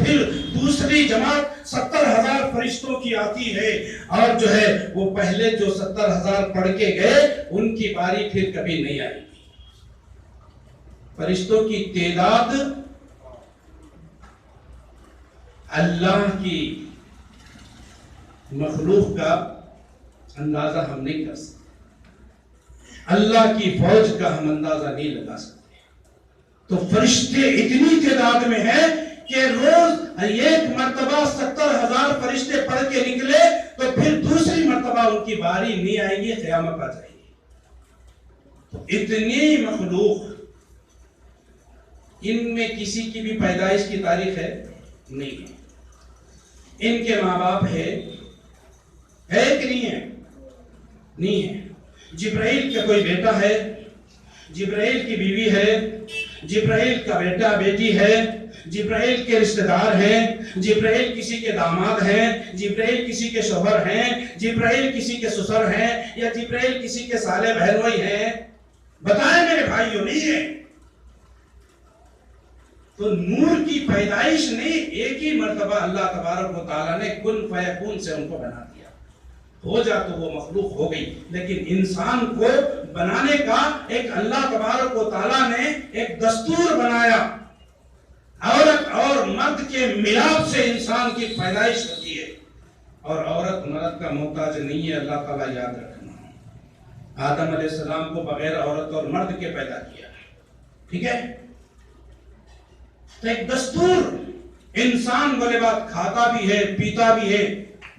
پھر دوسری جماعت 70,000 فرشتوں کی آتی ہے، اور جو ہے وہ پہلے جو 70,000 پڑھ کے گئے ان کی باری پھر کبھی نہیں آئی گی۔ فرشتوں کی تعداد اللہ کی مخلوق کا اندازہ ہم نہیں کر سکتے، اللہ کی فوج کا ہم اندازہ نہیں لگا سکتے۔ تو فرشتے اتنی تعداد میں ہیں کہ روز ایک مرتبہ 70,000 فرشتے پڑھ کے نکلے تو پھر دوسری مرتبہ ان کی باری نہیں آئے گی، قیامت آ جائے گی۔ تو اتنی مخلوق، ان میں کسی کی بھی پیدائش کی تاریخ ہے نہیں ہے، ان کے ماں باپ ہے کہ نہیں ہے؟ نہیں ہے۔ جبرائیل کا کوئی بیٹا ہے، جبرائیل کی بیوی ہے، جبرائیل کا بیٹا بیٹی ہے، جبرائیل کے رشتہ دار ہیں، جبرائیل کسی کے داماد ہیں، جبرائیل کسی کے شوہر ہیں، جبرائیل کسی کے سسر ہیں، یا جبرائیل کسی کے سالے بہنوئی ہیں؟ بتائیں میرے بھائیوں، نہیں ہے۔ تو نور کی پیدائش نہیں، ایک ہی مرتبہ اللہ تبارک و تعالیٰ نے کن فیکون سے ان کو بنا دیا، ہو جا تو وہ مخلوق ہو گئی۔ لیکن انسان کو بنانے کا ایک اللہ تبارک و تعالیٰ نے ایک دستور بنایا، عورت اور مرد کے ملاپ سے انسان کی پیدائش ہوتی ہے، اور عورت مرد کا محتاج نہیں ہے، اللہ تعالیٰ یاد رکھنا۔ آدم علیہ السلام کو بغیر عورت اور مرد کے پیدا کیا، ٹھیک ہے؟ تو ایک دستور، انسان بولے بات کھاتا بھی ہے پیتا بھی ہے۔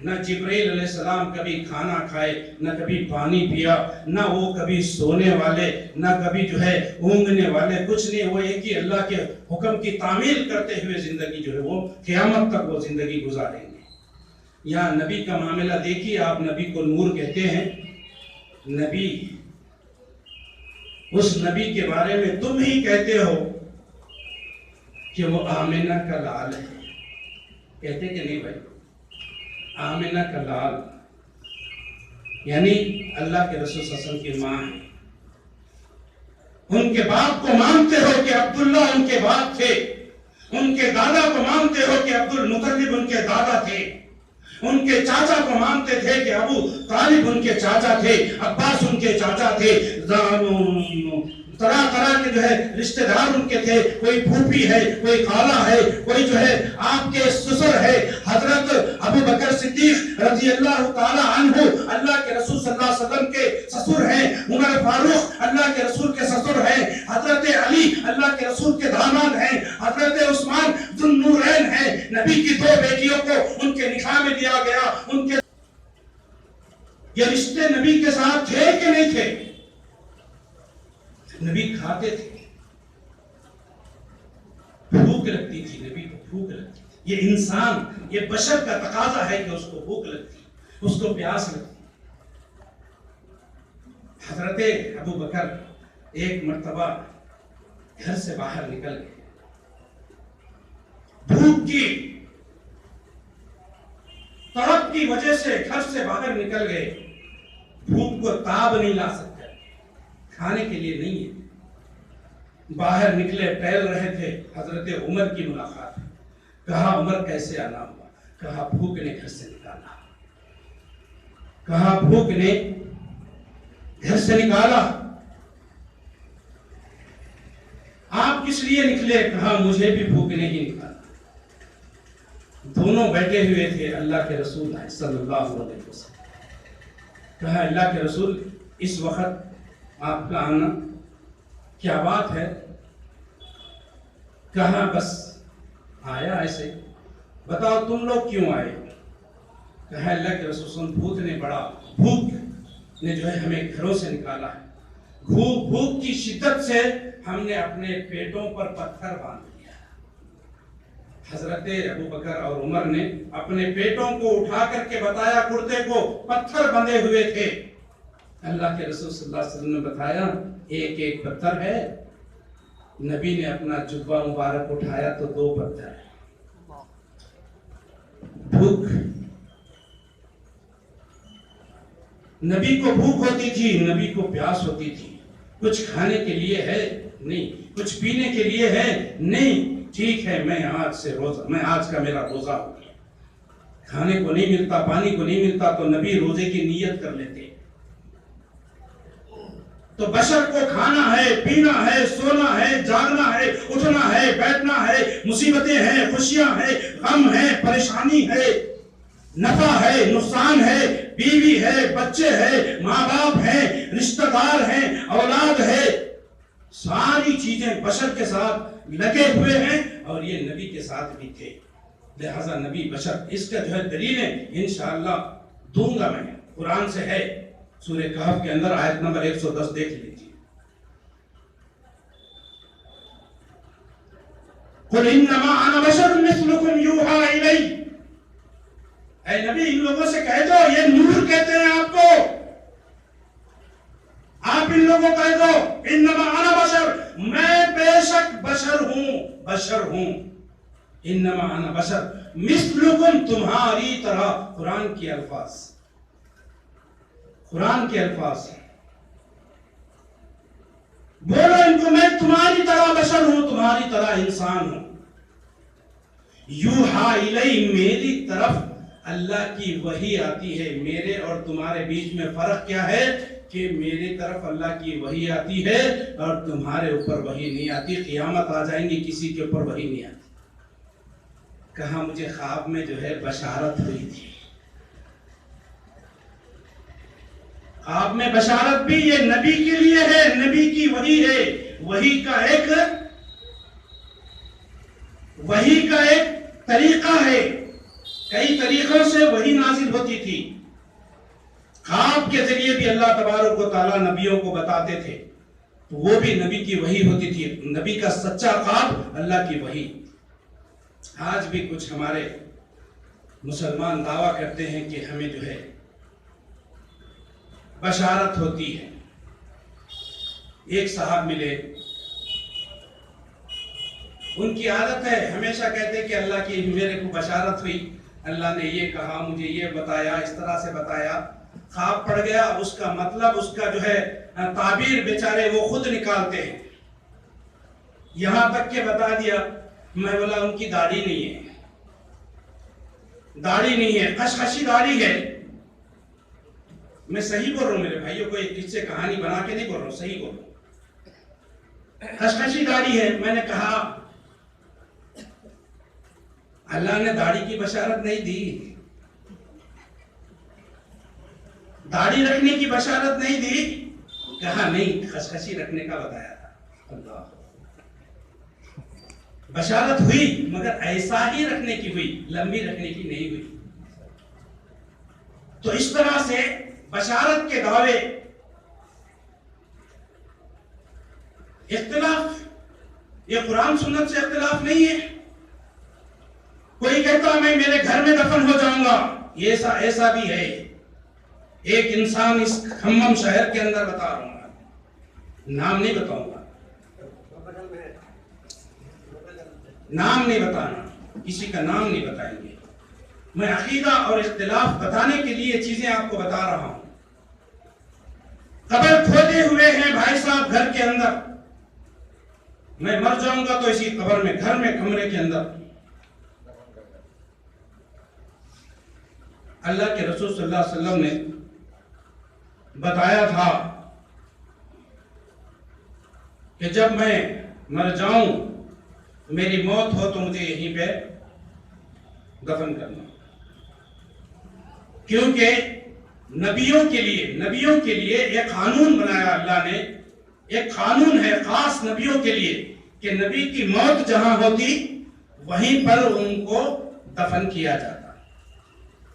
نہ جبرائیل علیہ السلام کبھی کھانا کھائے، نہ کبھی پانی پیا، نہ وہ کبھی سونے والے، نہ کبھی جو ہے اونگنے والے، کچھ نہیں۔ وہ ایک ہی اللہ کے حکم کی تعمیل کرتے ہوئے زندگی جو ہے وہ قیامت تک وہ زندگی گزاریں گے۔ یہاں نبی کا معاملہ دیکھیے، آپ نبی کو نور کہتے ہیں۔ نبی، اس نبی کے بارے میں تم ہی کہتے ہو کہ وہ آمنہ کا لال ہے، کہتے کہ نہیں بھائی؟ آمنہ کا لال یعنی اللہ کے رسول صلی اللہ علیہ وسلم کی ماں ہے۔ ان کے باپ کو مانتے ہو کہ عبداللہ ان کے باپ تھے، ان کے دادا کو مانتے ہو کہ عبد المطلب ان کے دادا تھے، ان کے چاچا کو مانتے تھے کہ ابو طالب ان کے چاچا تھے، عباس ان کے چاچا تھے، طرح طرح کے جو ہے رشتہ دار ان کے تھے، کوئی پھوپھی ہے، کوئی خالہ ہے، کوئی جو ہے آپ کے سسر ہے۔ حضرت ابو بکر صدیق رضی اللہ تعالی عنہ اللہ کے رسول صلی اللہ علیہ وسلم کے سسر ہیں، عمر فاروق اللہ کے رسول کے سسر ہیں، حضرت علی اللہ کے رسول کے داماد ہیں، حضرت عثمان ذو النورین ہیں۔ نبی کی دو بیٹیوں کو ان کے نکاح میں دیا گیا۔ ان کے یہ رشتے نبی کے ساتھ تھے کہ نہیں تھے؟ نبی کھاتے تھے، بھوک لگتی تھی، نبی کو بھوک لگتی تھی۔ یہ انسان، یہ بشر کا تقاضا ہے کہ اس کو بھوک لگتی، اس کو پیاس لگتی۔ حضرت ابو بکر ایک مرتبہ گھر سے باہر نکل گئے، بھوک کی تڑپ کی وجہ سے گھر سے باہر نکل گئے۔ بھوک کو تاب نہیں لا سکتے، کھانے کے لیے نہیں ہے۔ باہر نکلے، ٹہل رہے تھے، حضرت عمر کی ملاقات۔ کہا عمر کیسے آنا ہوا؟ کہا بھوک نے گھر سے نکالا۔ کہا بھوک نے گھر سے نکالا۔ آپ کس لیے نکلے؟ کہا مجھے بھی بھوک نے ہی نکالا۔ دونوں بیٹھے ہوئے تھے اللہ کے رسول صلی اللہ علیہ وسلم۔ کہا اللہ کے رسول اس وقت آپ کا آنا کیا بات ہے؟ کہا بس آیا ایسے۔ بتاؤ تم لوگ کیوں آئے؟ کہا اللہ کے رسول صلی اللہ علیہ وسلم بھوک نے جو ہے ہمیں گھروں سے نکالا ہے۔ بھوک کی شدت سے ہم نے اپنے پیٹوں پر پتھر باندھ دیا۔ حضرت ابو بکر اور عمر نے اپنے پیٹوں کو اٹھا کر کے بتایا، کرتے کو پتھر بندھے ہوئے تھے۔ اللہ کے رسول صلی اللہ علیہ وسلم نے بتایا ایک ایک پتھر ہے۔ نبی نے اپنا جبہ مبارک اٹھایا تو 2 پتھر ہے۔ بھوک، نبی کو بھوک ہوتی تھی، نبی کو پیاس ہوتی تھی۔ کچھ کھانے کے لیے ہے نہیں، کچھ پینے کے لیے ہے نہیں، ٹھیک ہے میں آج کا میرا روزہ ہو گیا، کھانے کو نہیں ملتا، پانی کو نہیں ملتا، تو نبی روزے کی نیت کر لیتے۔ تو بشر کو کھانا ہے، پینا ہے، سونا ہے، جاگنا ہے، اٹھنا ہے، بیٹھنا ہے، مصیبتیں ہیں، خوشیاں ہیں، غم ہے، پریشانی ہے، نفع ہے، نقصان ہے، بیوی ہے، بچے ہے، ماں باپ ہیں، رشتہ دار ہیں، اولاد ہے، ساری چیزیں بشر کے ساتھ لگے ہوئے ہیں، اور یہ نبی کے ساتھ بھی تھے۔ لہذا نبی بشر، اس کا جو ہے دلیلیں انشاءاللہ دوں گا میں، قرآن سے ہے، سورہ کہف کے اندر آیت نمبر 110 دیکھ لیجیے۔ قُلْ إِنَّمَا أَنَا بَشَرٌ مِثْلُكُمْ يُوحَىٰ إِلَيَّ، اے نبی ان لوگوں سے کہہ دو، یہ نور کہتے ہیں آپ کو، آپ ان لوگوں کو کہہ دو انما انا بشر، میں بے شک بشر ہوں، انما انا بشر مثلکم، تمہاری طرح، قرآن کے الفاظ بولو ان کو، میں تمہاری طرح بشر ہوں، تمہاری طرح انسان ہوں۔ یوحا الی، میری طرف اللہ کی وحی آتی ہے۔ میرے اور تمہارے بیچ میں فرق کیا ہے کہ میری طرف اللہ کی وحی آتی ہے اور تمہارے اوپر وحی نہیں آتی۔ قیامت آ جائیں گی، کسی کے اوپر وحی نہیں آتی۔ کہا مجھے خواب میں جو ہے بشارت ہوئی تھی، خواب میں بشارت بھی یہ نبی کے لیے ہے، نبی کی وحی ہے، وحی کا ایک طریقہ ہے، کئی طریقوں سے وحی نازل ہوتی تھی۔ خواب کے ذریعے بھی اللہ تبارک و تعالیٰ نبیوں کو بتاتے تھے، تو وہ بھی نبی کی وحی ہوتی تھی، نبی کا سچا خواب اللہ کی وحی۔ آج بھی کچھ ہمارے مسلمان دعویٰ کرتے ہیں کہ ہمیں جو ہے بشارت ہوتی ہے۔ ایک صاحب ملے، ان کی عادت ہے، ہمیشہ کہتے کہ اللہ کی میرے کو بشارت ہوئی، اللہ نے یہ کہا، مجھے یہ بتایا، اس طرح سے بتایا۔ خواب پڑ گیا، اس کا مطلب، اس کا جو ہے تعبیر بیچارے وہ خود نکالتے ہیں، یہاں تک کہ بتا دیا۔ میں بولا ان کی داڑھی نہیں ہے، خشخشی داڑھی ہے۔ میں صحیح بول رہا ہوں میرے بھائیوں کو، ایک قصے کہانی بنا کے نہیں بول رہا ہوں، صحیح بول رہا ہوں، خشخشی داڑھی ہے۔ میں نے کہا اللہ نے داڑھی کی بشارت نہیں دی، داڑھی رکھنے کی بشارت نہیں دی۔ کہا نہیں، خشخشی رکھنے کا بتایا تھا۔ اللہ، بشارت ہوئی مگر ایسا ہی رکھنے کی ہوئی، لمبی رکھنے کی نہیں ہوئی۔ تو اس طرح سے بشارت کے دعوے، اختلاف، یہ قرآن سنت سے اختلاف نہیں ہے۔ کوئی کہتا میں میرے گھر میں دفن ہو جاؤں گا، ایسا بھی ہے۔ ایک انسان اس کھمم شہر کے اندر بتا رہا ہوں، نام نہیں بتاؤں گا، نام نہیں بتانا، کسی کا نام نہیں بتائیں گے۔ میں عقیدہ اور اختلاف بتانے کے لیے چیزیں آپ کو بتا رہا ہوں۔ قبر کھودے ہوئے ہیں بھائی صاحب گھر کے اندر، میں مر جاؤں گا تو اسی قبر میں، گھر میں، کمرے کے اندر۔ اللہ کے رسول صلی اللہ علیہ وسلم نے بتایا تھا کہ جب میں مر جاؤں، میری موت ہو تو مجھے یہیں پہ دفن کرنا، کیونکہ نبیوں کے لیے ایک قانون بنایا اللہ نے، ایک قانون ہے خاص نبیوں کے لیے کہ نبی کی موت جہاں ہوتی وہیں پر ان کو دفن کیا جاتا۔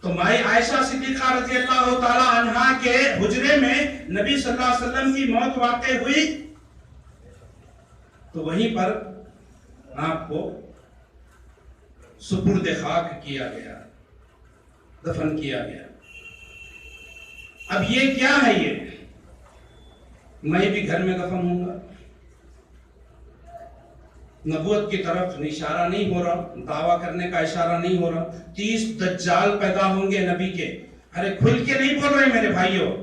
تو مائی عائشہ صدیقہ رضی اللہ تعالی عنہا کے حجرے میں نبی صلی اللہ علیہ وسلم کی موت واقع ہوئی، تو وہیں پر آپ کو سپرد خاک کیا گیا، دفن کیا گیا۔ اب یہ کیا ہے؟ یہ میں بھی گھر میں دفن ہوں گا، نبوت کی طرف اشارہ نہیں ہو رہا، دعویٰ کرنے کا اشارہ نہیں ہو رہا۔ 30 دجال پیدا ہوں گے نبی کے۔ ارے کھل کے نہیں بول رہے میرے بھائیوں،